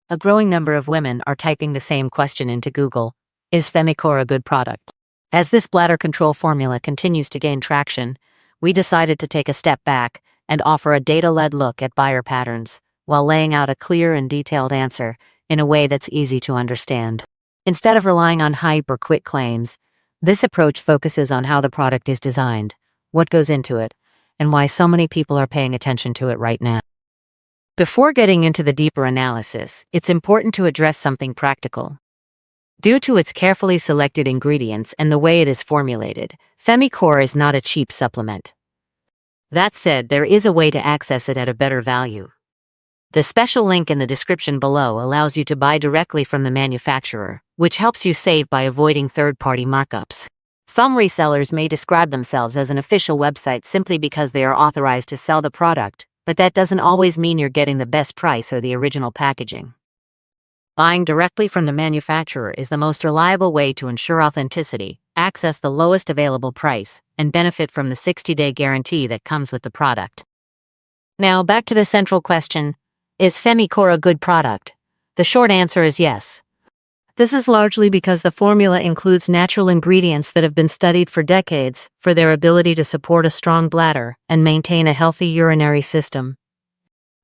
a growing number of women are typing the same question into Google: is FemiCore a good product? As this bladder control formula continues to gain traction, we decided to take a step back and offer a data-led look at buyer patterns, while laying out a clear and detailed answer in a way that's easy to understand. Instead of relying on hype or quick claims, this approach focuses on how the product is designed, what goes into it, and why so many people are paying attention to it right now. Before getting into the deeper analysis, it's important to address something practical. Due to its carefully selected ingredients and the way it is formulated, FemiCore is not a cheap supplement. That said, there is a way to access it at a better value. The special link in the description below allows you to buy directly from the manufacturer, which helps you save by avoiding third-party markups. Some resellers may describe themselves as an official website simply because they are authorized to sell the product, but that doesn't always mean you're getting the best price or the original packaging. Buying directly from the manufacturer is the most reliable way to ensure authenticity, access the lowest available price, and benefit from the 60-day guarantee that comes with the product. Now, back to the central question: is FemiCore a good product? The short answer is yes. This is largely because the formula includes natural ingredients that have been studied for decades for their ability to support a strong bladder and maintain a healthy urinary system.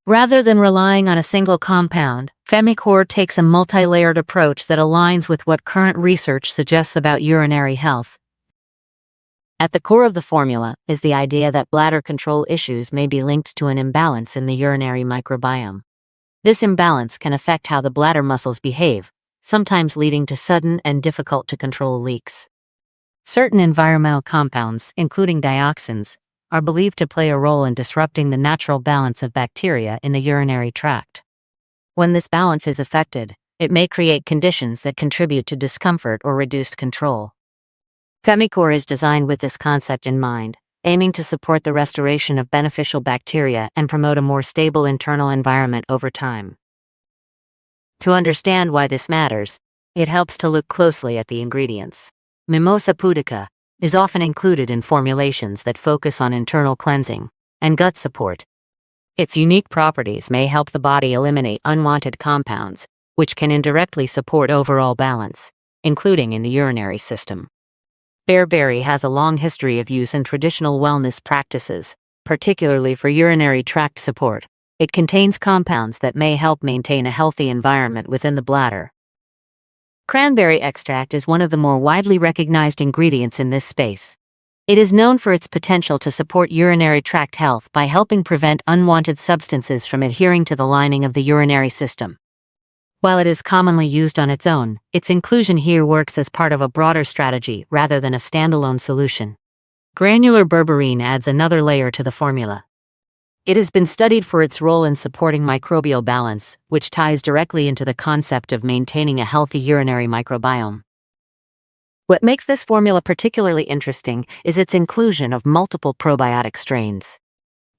Rather than relying on a single compound, FemiCore takes a multi-layered approach that aligns with what current research suggests about urinary health. At the core of the formula is the idea that bladder control issues may be linked to an imbalance in the urinary microbiome. This imbalance can affect how the bladder muscles behave, sometimes leading to sudden and difficult-to-control leaks. Certain environmental compounds, including dioxins, are believed to play a role in disrupting the natural balance of bacteria in the urinary tract. When this balance is affected, it may create conditions that contribute to discomfort or reduced control. FemiCore is designed with this concept in mind, aiming to support the restoration of beneficial bacteria and promote a more stable internal environment over time. To understand why this matters, it helps to look closely at the ingredients. Mimosa pudica is often included in formulations that focus on internal cleansing and gut support. Its unique properties may help the body eliminate unwanted compounds, which can indirectly support overall balance, including in the urinary system. Bearberry has a long history of use in traditional wellness practices, particularly for urinary tract support. It contains compounds that may help maintain a healthy environment within the bladder. Cranberry extract is one of the more widely recognized ingredients in this space. It is known for its potential to support urinary tract health by helping prevent unwanted substances from adhering to the lining of the urinary system. While it is commonly used on its own, its inclusion here works as part of a broader strategy rather than a standalone solution. Granular berberine adds another layer to the formula. It has been studied for its role in supporting microbial balance, which ties directly into the concept of maintaining a healthy urinary microbiome. What makes this formula particularly interesting is its inclusion of multiple probiotic strains: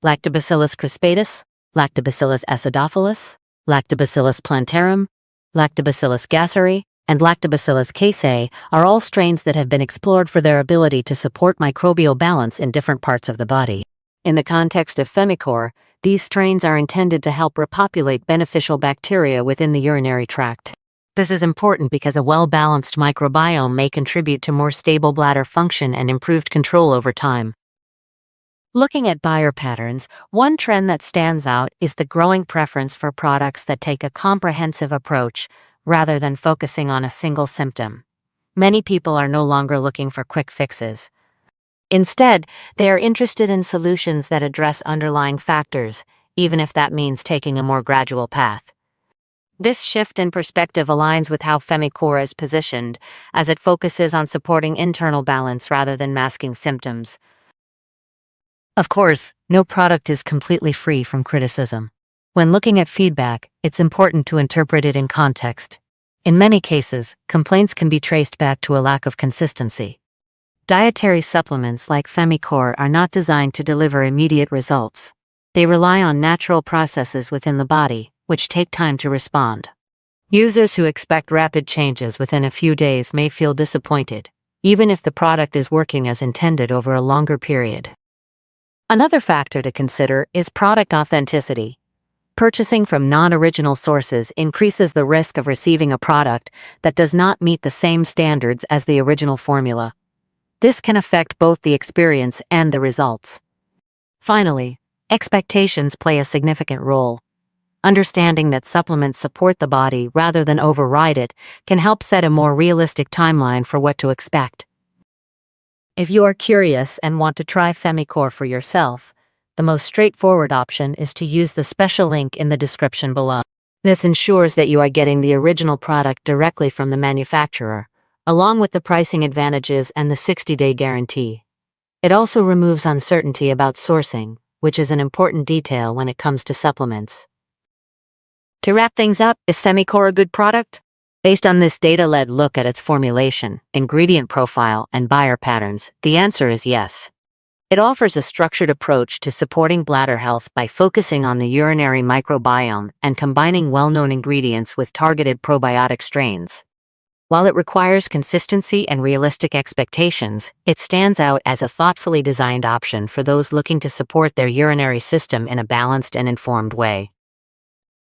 Lactobacillus crispatus, Lactobacillus acidophilus, Lactobacillus plantarum, Lactobacillus gasseri, and Lactobacillus casei are all strains that have been explored for their ability to support microbial balance in different parts of the body. In the context of FemiCore, these strains are intended to help repopulate beneficial bacteria within the urinary tract. This is important because a well-balanced microbiome may contribute to more stable bladder function and improved control over time. Looking at buyer patterns, one trend that stands out is the growing preference for products that take a comprehensive approach rather than focusing on a single symptom. Many people are no longer looking for quick fixes. Instead, they are interested in solutions that address underlying factors, even if that means taking a more gradual path. This shift in perspective aligns with how FemiCore is positioned, as it focuses on supporting internal balance rather than masking symptoms. Of course, no product is completely free from criticism. When looking at feedback, it's important to interpret it in context. In many cases, complaints can be traced back to a lack of consistency. Dietary supplements like FemiCore are not designed to deliver immediate results. They rely on natural processes within the body, which take time to respond. Users who expect rapid changes within a few days may feel disappointed, even if the product is working as intended over a longer period. Another factor to consider is product authenticity. Purchasing from non-original sources increases the risk of receiving a product that does not meet the same standards as the original formula. This can affect both the experience and the results. Finally, expectations play a significant role. Understanding that supplements support the body rather than override it can help set a more realistic timeline for what to expect. If you are curious and want to try FemiCore for yourself, the most straightforward option is to use the special link in the description below. This ensures that you are getting the original product directly from the manufacturer, along with the pricing advantages and the 60-day guarantee. It also removes uncertainty about sourcing, which is an important detail when it comes to supplements. To wrap things up, is FemiCore a good product? Based on this data-led look at its formulation, ingredient profile, and buyer patterns, the answer is yes. It offers a structured approach to supporting bladder health by focusing on the urinary microbiome and combining well-known ingredients with targeted probiotic strains. While it requires consistency and realistic expectations, it stands out as a thoughtfully designed option for those looking to support their urinary system in a balanced and informed way.